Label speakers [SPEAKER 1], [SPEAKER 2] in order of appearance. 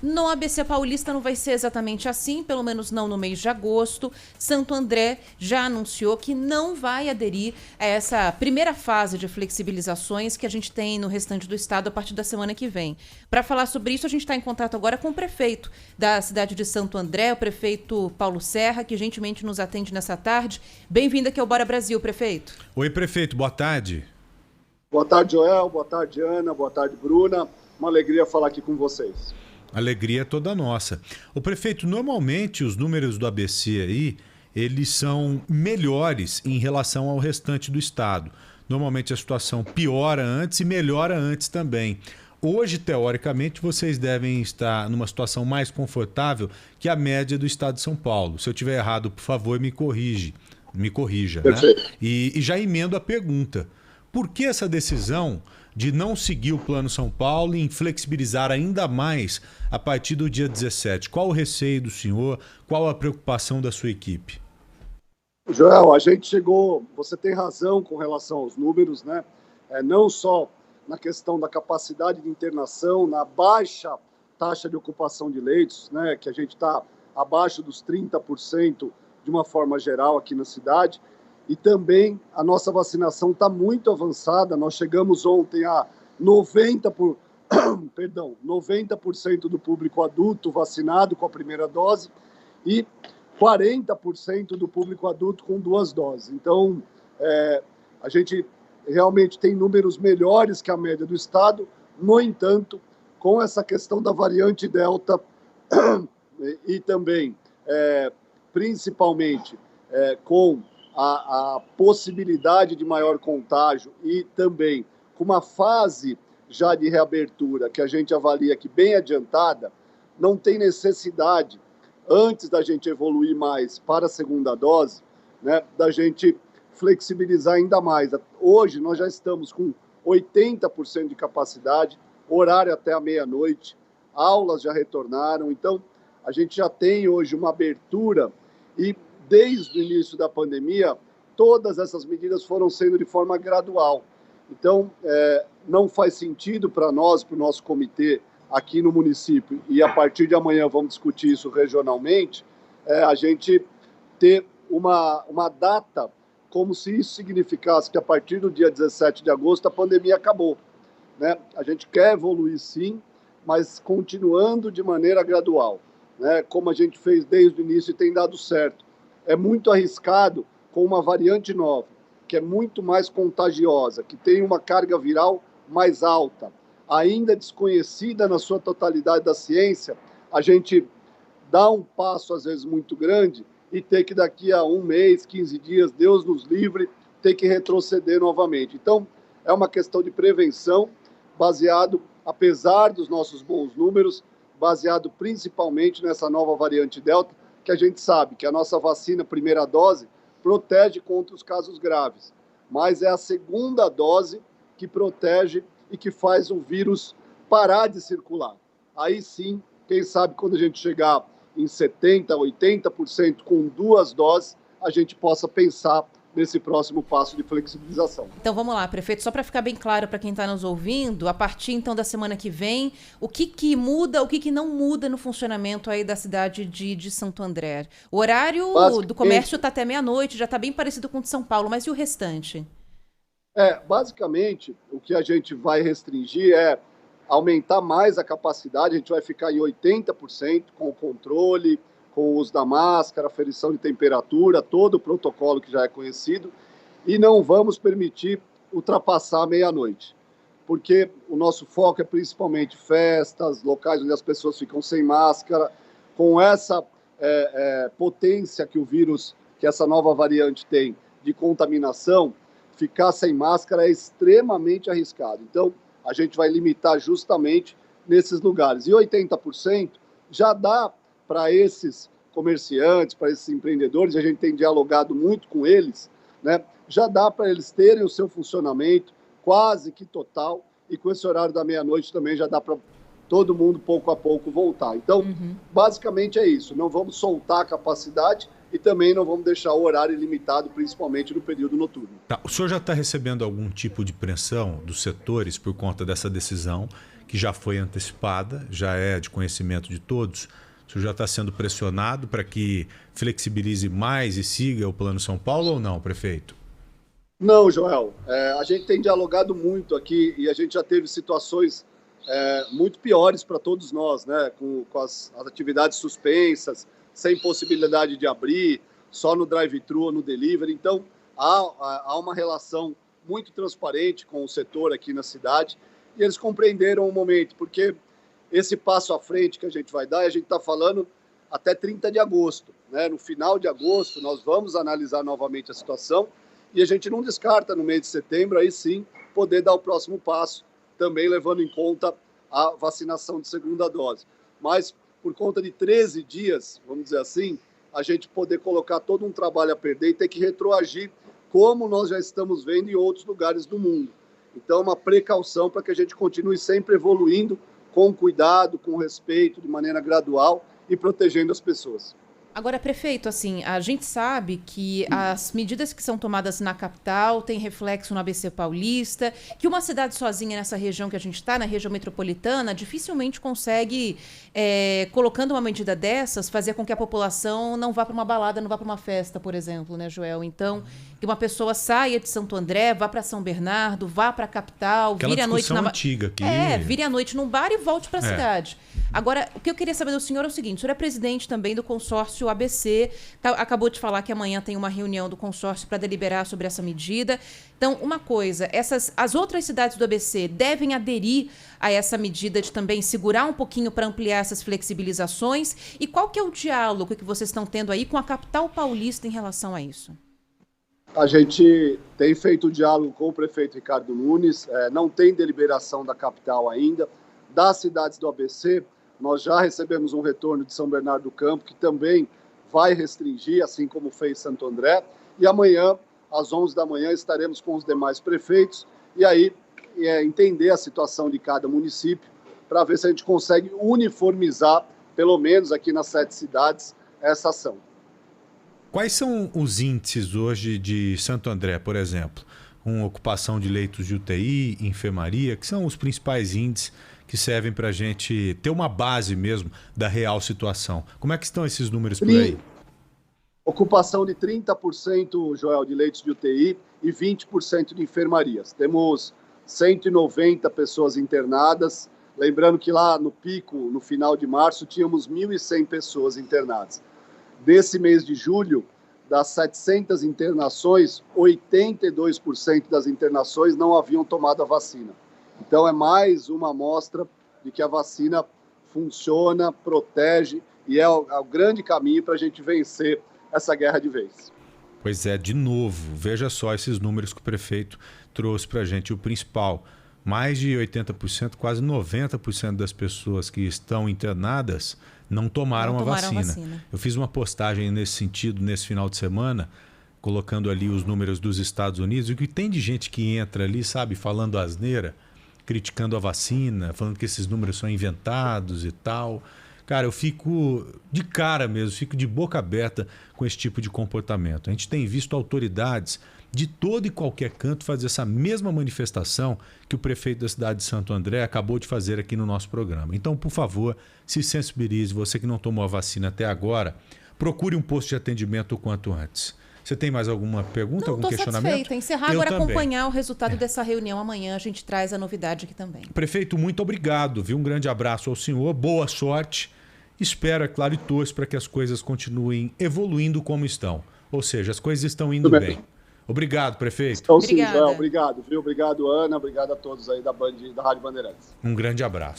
[SPEAKER 1] No ABC Paulista não vai ser exatamente assim, pelo menos não no mês de agosto. Santo André já anunciou que não vai aderir a essa primeira fase de flexibilizações que a gente tem no restante do estado a partir da semana que vem. Para falar sobre isso, a gente está em contato agora com o prefeito da cidade de Santo André, o prefeito Paulo Serra, que gentilmente nos atende nessa tarde. Bem-vindo aqui ao Bora Brasil, prefeito.
[SPEAKER 2] Oi, prefeito, boa tarde.
[SPEAKER 3] Boa tarde, Joel. Boa tarde, Ana. Boa tarde, Bruna. Uma alegria falar aqui com vocês.
[SPEAKER 2] Alegria é toda nossa. O prefeito, normalmente os números do ABC aí, eles são melhores em relação ao restante do estado. Normalmente a situação piora antes e melhora antes também. Hoje, teoricamente, vocês devem estar numa situação mais confortável que a média do estado de São Paulo. Se eu estiver errado, por favor, me corrija, né? E já emendo a pergunta. Por que essa decisão de não seguir o Plano São Paulo e em flexibilizar ainda mais a partir do dia 17? Qual o receio do senhor? Qual a preocupação da sua equipe?
[SPEAKER 3] Joel, a gente chegou, você tem razão com relação aos números, né? Não só na questão da capacidade de internação, na baixa taxa de ocupação de leitos, né? Que a gente está abaixo dos 30% de uma forma geral aqui na cidade. E também a nossa vacinação está muito avançada. Nós chegamos ontem a 90% do público adulto vacinado com a primeira dose e 40% do público adulto com 2 doses. Então, a gente realmente tem números melhores que a média do estado. No entanto, com essa questão da variante Delta e também, principalmente, com a possibilidade de maior contágio e também com uma fase já de reabertura que a gente avalia que bem adiantada, não tem necessidade, antes da gente evoluir mais para a segunda dose, né, da gente flexibilizar ainda mais. Hoje nós já estamos com 80% de capacidade, horário até a meia-noite, aulas já retornaram, então a gente já tem hoje uma abertura e desde o início da pandemia, todas essas medidas foram sendo de forma gradual. Então, não faz sentido para nós, para o nosso comitê aqui no município, e a partir de amanhã vamos discutir isso regionalmente, a gente ter uma data como se isso significasse que a partir do dia 17 de agosto a pandemia acabou, né? A gente quer evoluir sim, mas continuando de maneira gradual, né? Como a gente fez desde o início e tem dado certo. É muito arriscado com uma variante nova, que é muito mais contagiosa, que tem uma carga viral mais alta, ainda desconhecida na sua totalidade da ciência, a gente dá um passo, às vezes, muito grande e ter que, daqui a 1 mês, 15 dias, Deus nos livre, ter que retroceder novamente. Então, é uma questão de prevenção, baseado, apesar dos nossos bons números, baseado principalmente nessa nova variante Delta, que a gente sabe que a nossa vacina, primeira dose, protege contra os casos graves, mas é a segunda dose que protege e que faz o vírus parar de circular. Aí sim, quem sabe quando a gente chegar em 70%, 80% com 2 doses, a gente possa pensar nesse próximo passo de flexibilização.
[SPEAKER 1] Então vamos lá, prefeito, só para ficar bem claro para quem está nos ouvindo, a partir então da semana que vem, o que muda, o que não muda no funcionamento aí da cidade de Santo André? O horário do comércio está até meia-noite, já está bem parecido com o de São Paulo, mas e o restante?
[SPEAKER 3] Basicamente, o que a gente vai restringir é aumentar mais a capacidade, a gente vai ficar em 80% com o controle, com o uso da máscara, aferição de temperatura, todo o protocolo que já é conhecido, e não vamos permitir ultrapassar a meia-noite, porque o nosso foco é principalmente festas, locais onde as pessoas ficam sem máscara, com essa potência que o vírus, que essa nova variante tem de contaminação, ficar sem máscara é extremamente arriscado. Então, a gente vai limitar justamente nesses lugares. E 80% já dá para esses comerciantes, para esses empreendedores, a gente tem dialogado muito com eles, né? Já dá para eles terem o seu funcionamento quase que total, e com esse horário da meia-noite também já dá para todo mundo, pouco a pouco, voltar. Então, basicamente é isso, não vamos soltar a capacidade e também não vamos deixar o horário ilimitado, principalmente no período noturno.
[SPEAKER 2] Tá. O senhor já está recebendo algum tipo de pressão dos setores por conta dessa decisão que já foi antecipada, já é de conhecimento de todos. O senhor já está sendo pressionado para que flexibilize mais e siga o Plano São Paulo ou não, prefeito?
[SPEAKER 3] Não, Joel. A gente tem dialogado muito aqui e a gente já teve situações muito piores para todos nós, né? Com as atividades suspensas, sem possibilidade de abrir, só no drive-thru ou no delivery. Então, há uma relação muito transparente com o setor aqui na cidade e eles compreenderam o momento, porque esse passo à frente que a gente vai dar, a gente está falando até 30 de agosto. Né? No final de agosto, nós vamos analisar novamente a situação e a gente não descarta no mês de setembro, aí sim, poder dar o próximo passo, também levando em conta a vacinação de segunda dose. Mas, por conta de 13 dias, vamos dizer assim, a gente poder colocar todo um trabalho a perder e ter que retroagir, como nós já estamos vendo em outros lugares do mundo. Então, uma precaução para que a gente continue sempre evoluindo com cuidado, com respeito, de maneira gradual e protegendo as pessoas.
[SPEAKER 1] Agora, prefeito, assim, a gente sabe que as medidas que são tomadas na capital têm reflexo no ABC Paulista, que uma cidade sozinha nessa região que a gente está, na região metropolitana, dificilmente consegue, colocando uma medida dessas, fazer com que a população não vá para uma balada, não vá para uma festa, por exemplo, né, Joel? Então, que uma pessoa saia de Santo André, vá para São Bernardo, vá para a capital,
[SPEAKER 2] vire a noite
[SPEAKER 1] antiga aqui. Vire a noite num bar e volte para a cidade. Agora, o que eu queria saber do senhor é o seguinte: o senhor é presidente também do consórcio ABC, acabou de falar que amanhã tem uma reunião do consórcio para deliberar sobre essa medida. Então, uma coisa, as outras cidades do ABC devem aderir a essa medida de também segurar um pouquinho para ampliar essas flexibilizações? E qual que é o diálogo que vocês estão tendo aí com a capital paulista em relação a isso?
[SPEAKER 3] A gente tem feito o diálogo com o prefeito Ricardo Nunes, não tem deliberação da capital ainda. Das cidades do ABC, nós já recebemos um retorno de São Bernardo do Campo, que também vai restringir, assim como fez Santo André. E amanhã, às 11 da manhã, estaremos com os demais prefeitos e aí entender a situação de cada município para ver se a gente consegue uniformizar, pelo menos aqui nas 7 cidades, essa ação.
[SPEAKER 2] Quais são os índices hoje de Santo André, por exemplo? Com ocupação de leitos de UTI, enfermaria, que são os principais índices que servem para a gente ter uma base mesmo da real situação. Como é que estão esses números por aí?
[SPEAKER 3] Ocupação de 30%, Joel, de leitos de UTI e 20% de enfermarias. Temos 190 pessoas internadas. Lembrando que lá no pico, no final de março, tínhamos 1.100 pessoas internadas. Desse mês de julho, das 700 internações, 82% das internações não haviam tomado a vacina. Então, é mais uma amostra de que a vacina funciona, protege e é o grande caminho para a gente vencer essa guerra de vez.
[SPEAKER 2] Pois é, de novo, veja só esses números que o prefeito trouxe para a gente. O principal, mais de 80%, quase 90% das pessoas que estão internadas não tomaram a vacina. Eu fiz uma postagem nesse sentido, nesse final de semana, colocando ali os números dos Estados Unidos. E o que tem de gente que entra ali, sabe, falando asneira, criticando a vacina, falando que esses números são inventados e tal. Cara, eu fico de cara mesmo, fico de boca aberta com esse tipo de comportamento. A gente tem visto autoridades de todo e qualquer canto fazer essa mesma manifestação que o prefeito da cidade de Santo André acabou de fazer aqui no nosso programa. Então, por favor, se sensibilize. Você que não tomou a vacina até agora, procure um posto de atendimento o quanto antes. Você tem mais alguma pergunta, algum questionamento? Não, estou satisfeita.
[SPEAKER 1] Encerrar agora, acompanhar o resultado dessa reunião amanhã. A gente traz a novidade aqui também.
[SPEAKER 2] Prefeito, muito obrigado, viu? Um grande abraço ao senhor, boa sorte. Espero, é claro, e torço para que as coisas continuem evoluindo como estão. Ou seja, as coisas estão indo bem. Obrigado, prefeito.
[SPEAKER 3] Então, sim, Joel, obrigado, viu? Obrigado, Ana. Obrigado a todos aí da Rádio Bandeirantes.
[SPEAKER 2] Um grande abraço.